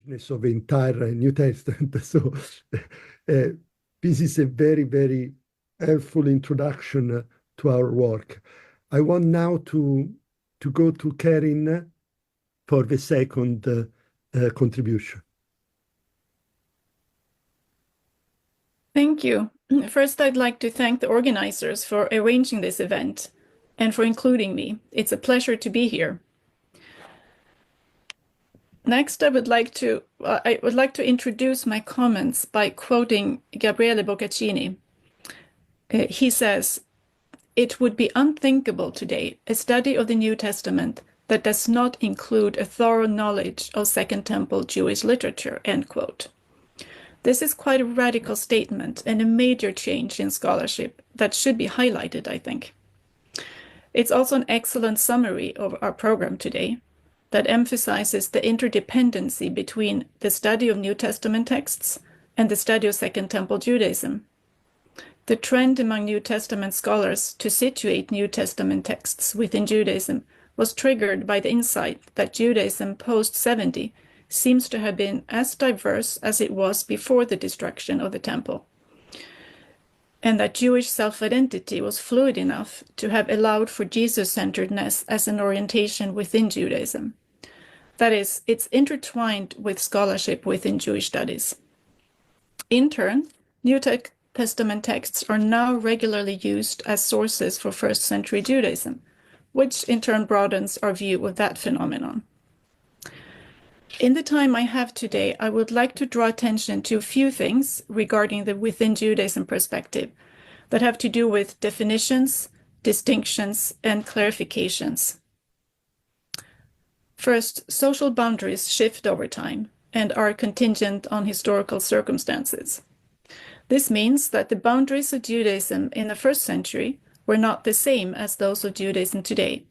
of the entire New Testament. So this is a very, very helpful introduction to our work. I want now to go to Karin for the second contribution. Thank you. First, I'd like to thank the organizers for arranging this event and for including me. It's a pleasure to be here. Next, I would like to introduce my comments by quoting Gabriele Boccaccini. He says, "It would be unthinkable today, a study of the New Testament that does not include a thorough knowledge of Second Temple Jewish literature," end quote. This is quite a radical statement and a major change in scholarship that should be highlighted, I think. It's also an excellent summary of our program today that emphasizes the interdependency between the study of New Testament texts and the study of Second Temple Judaism. The trend among New Testament scholars to situate New Testament texts within Judaism was triggered by the insight that Judaism post-70 seems to have been as diverse as it was before the destruction of the temple, and that Jewish self-identity was fluid enough to have allowed for Jesus-centeredness as an orientation within Judaism. That is, it's intertwined with scholarship within Jewish studies. In turn, New Testament texts are now regularly used as sources for first-century Judaism, which in turn broadens our view of that phenomenon. In the time I have today, I would like to draw attention to a few things regarding the within Judaism perspective that have to do with definitions, distinctions, and clarifications. First, social boundaries shift over time and are contingent on historical circumstances. This means that the boundaries of Judaism in the first century were not the same as those of Judaism today.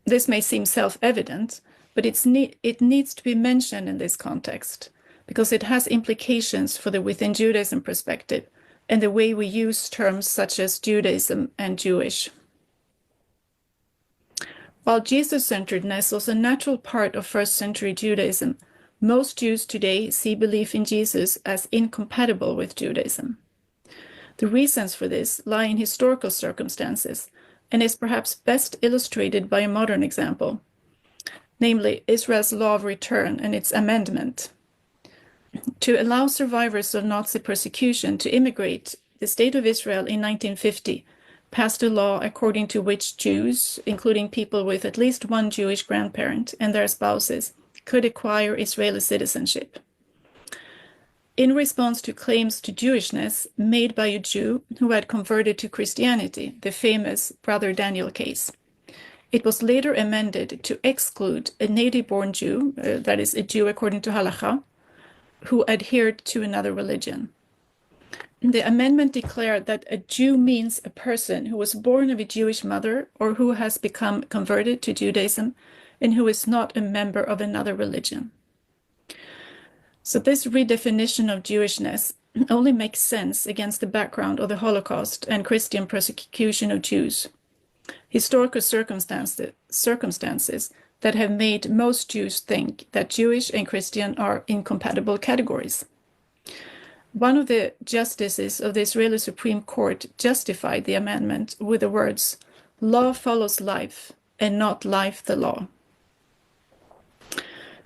This may seem self-evident, but it needs to be mentioned in this context because it has implications for the within Judaism perspective and the way we use terms such as Judaism and Jewish. While Jesus-centeredness was a natural part of first-century Judaism, most Jews today see belief in Jesus as incompatible with Judaism. The reasons for this lie in historical circumstances and is perhaps best illustrated by a modern example, namely Israel's law of return and its amendment. To allow survivors of Nazi persecution to immigrate, the State of Israel in 1950 passed a law according to which Jews, including people with at least one Jewish grandparent and their spouses, could acquire Israeli citizenship. In response to claims to Jewishness made by a Jew who had converted to Christianity, the famous Brother Daniel case, it was later amended to exclude a native-born Jew, that is, a Jew according to Halakha, who adhered to another religion. The amendment declared that a Jew means a person who was born of a Jewish mother or who has become converted to Judaism and who is not a member of another religion. So this redefinition of Jewishness only makes sense against the background of the Holocaust and Christian persecution of Jews. Historical circumstances that have made most Jews think that Jewish and Christian are incompatible categories. One of the justices of the Israeli Supreme Court justified the amendment with the words, "Law follows life, and not life the law."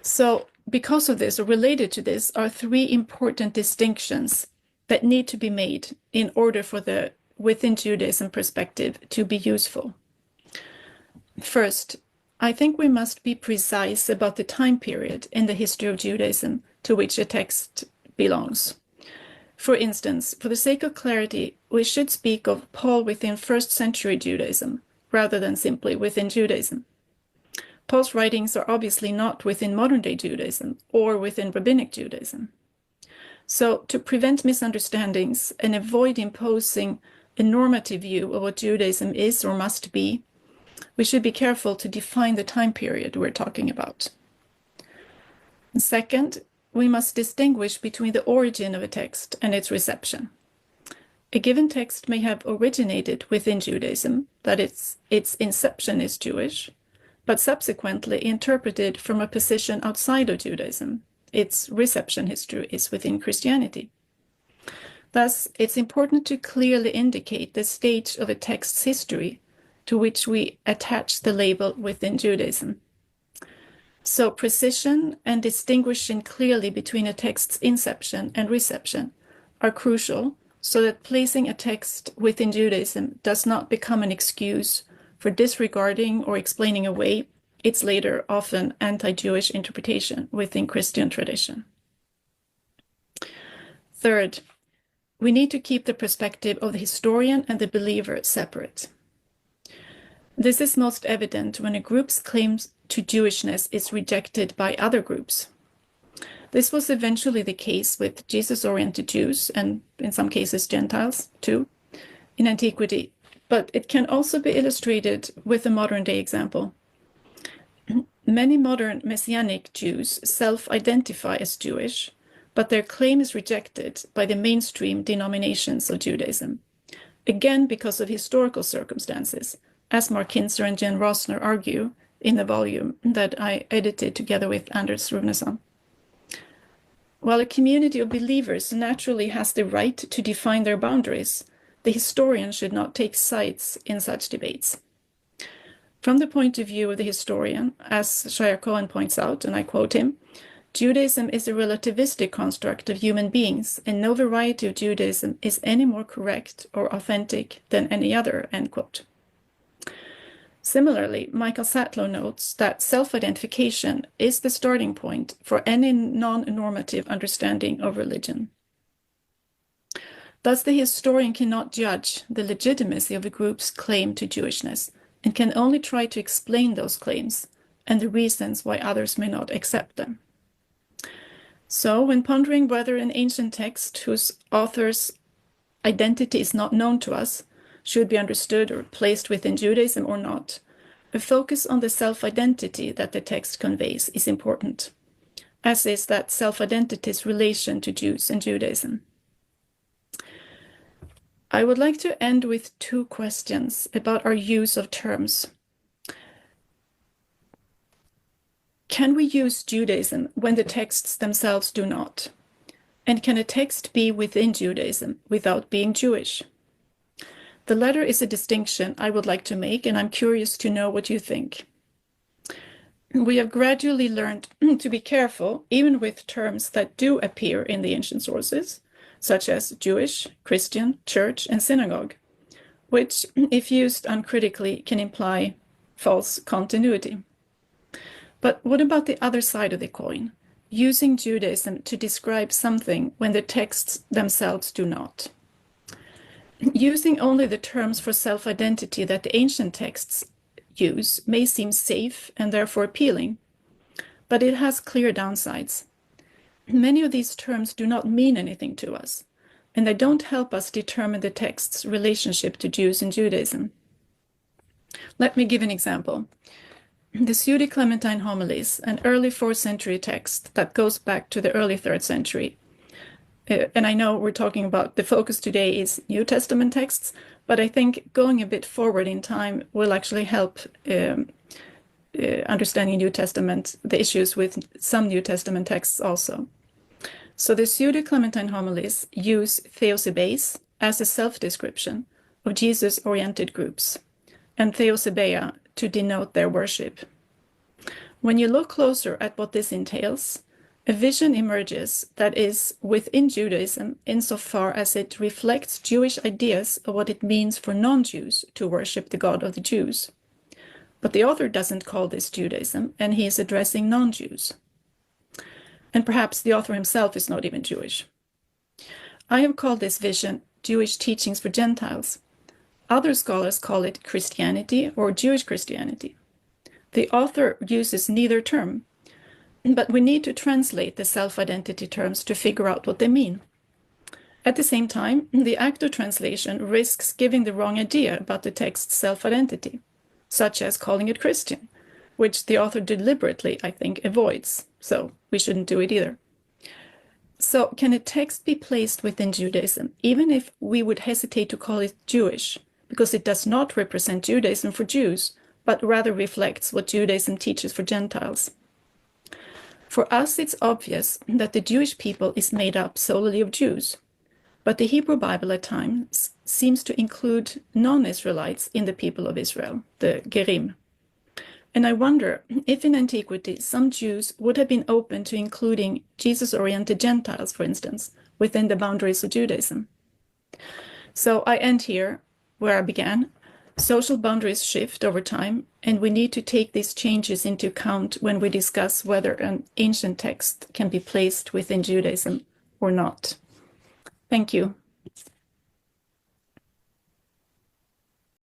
So, because of this, or related to this, are three important distinctions that need to be made in order for the within Judaism perspective to be useful. First, I think we must be precise about the time period in the history of Judaism to which a text belongs. For instance, for the sake of clarity, we should speak of Paul within first century Judaism, rather than simply within Judaism. Paul's writings are obviously not within modern-day Judaism or within rabbinic Judaism. So, to prevent misunderstandings and avoid imposing a normative view of what Judaism is or must be, we should be careful to define the time period we're talking about. And second, we must distinguish between the origin of a text and its reception. A given text may have originated within Judaism, that its inception is Jewish, but subsequently interpreted from a position outside of Judaism, its reception history is within Christianity. Thus, it's important to clearly indicate the stage of a text's history to which we attach the label within Judaism. So precision and distinguishing clearly between a text's inception and reception are crucial, so that placing a text within Judaism does not become an excuse for disregarding or explaining away its later often anti-Jewish interpretation within Christian tradition. Third, we need to keep the perspective of the historian and the believer separate. This is most evident when a group's claim to Jewishness is rejected by other groups. This was eventually the case with Jesus-oriented Jews, and in some cases Gentiles too, in antiquity, but it can also be illustrated with a modern-day example. Many modern Messianic Jews self-identify as Jewish, but their claim is rejected by the mainstream denominations of Judaism, again because of historical circumstances, as Mark Kinzer and Jen Rosner argue in the volume that I edited together with Anders Runeson. While a community of believers naturally has the right to define their boundaries, the historian should not take sides in such debates. From the point of view of the historian, as Shaya Cohen points out, and I quote him, Judaism is a relativistic construct of human beings, and no variety of Judaism is any more correct or authentic than any other, end quote. Similarly, Michael Satlow notes that self-identification is the starting point for any non-normative understanding of religion. Thus, the historian cannot judge the legitimacy of a group's claim to Jewishness and can only try to explain those claims and the reasons why others may not accept them. So, when pondering whether an ancient text whose author's identity is not known to us should be understood or placed within Judaism or not, a focus on the self-identity that the text conveys is important, as is that self-identity's relation to Jews and Judaism. I would like to end with two questions about our use of terms. Can we use Judaism when the texts themselves do not? And can a text be within Judaism without being Jewish? The latter is a distinction I would like to make, and I'm curious to know what you think. We have gradually learned to be careful, even with terms that do appear in the ancient sources, such as Jewish, Christian, church, and synagogue, which, if used uncritically, can imply false continuity. But what about the other side of the coin, using Judaism to describe something when the texts themselves do not? Using only the terms for self-identity that the ancient texts use may seem safe and therefore appealing, but it has clear downsides. Many of these terms do not mean anything to us, and they don't help us determine the text's relationship to Jews and Judaism. Let me give an example. The Pseudo-Clementine Homilies, an early 4th century text that goes back to the early 3rd century, and I know we're talking about the focus today is New Testament texts, but I think going a bit forward in time will actually help understanding New Testament, the issues with some New Testament texts also. So the Pseudo-Clementine Homilies use theosebes as a self-description of Jesus-oriented groups, and theosebeia to denote their worship. When you look closer at what this entails, a vision emerges that is within Judaism insofar as it reflects Jewish ideas of what it means for non-Jews to worship the God of the Jews. But the author doesn't call this Judaism, and he is addressing non-Jews. And perhaps the author himself is not even Jewish. I have called this vision Jewish teachings for Gentiles. Other scholars call it Christianity or Jewish Christianity. The author uses neither term, but we need to translate the self-identity terms to figure out what they mean. At the same time, the act of translation risks giving the wrong idea about the text's self-identity, such as calling it Christian, which the author deliberately, I think, avoids, so we shouldn't do it either. So can a text be placed within Judaism, even if we would hesitate to call it Jewish, because it does not represent Judaism for Jews, but rather reflects what Judaism teaches for Gentiles? For us, it's obvious that the Jewish people is made up solely of Jews, but the Hebrew Bible at times seems to include non-Israelites in the people of Israel, the Gerim. And I wonder if in antiquity some Jews would have been open to including Jesus-oriented Gentiles, for instance, within the boundaries of Judaism. So I end here where I began. Social boundaries shift over time, and we need to take these changes into account when we discuss whether an ancient text can be placed within Judaism or not. Thank you.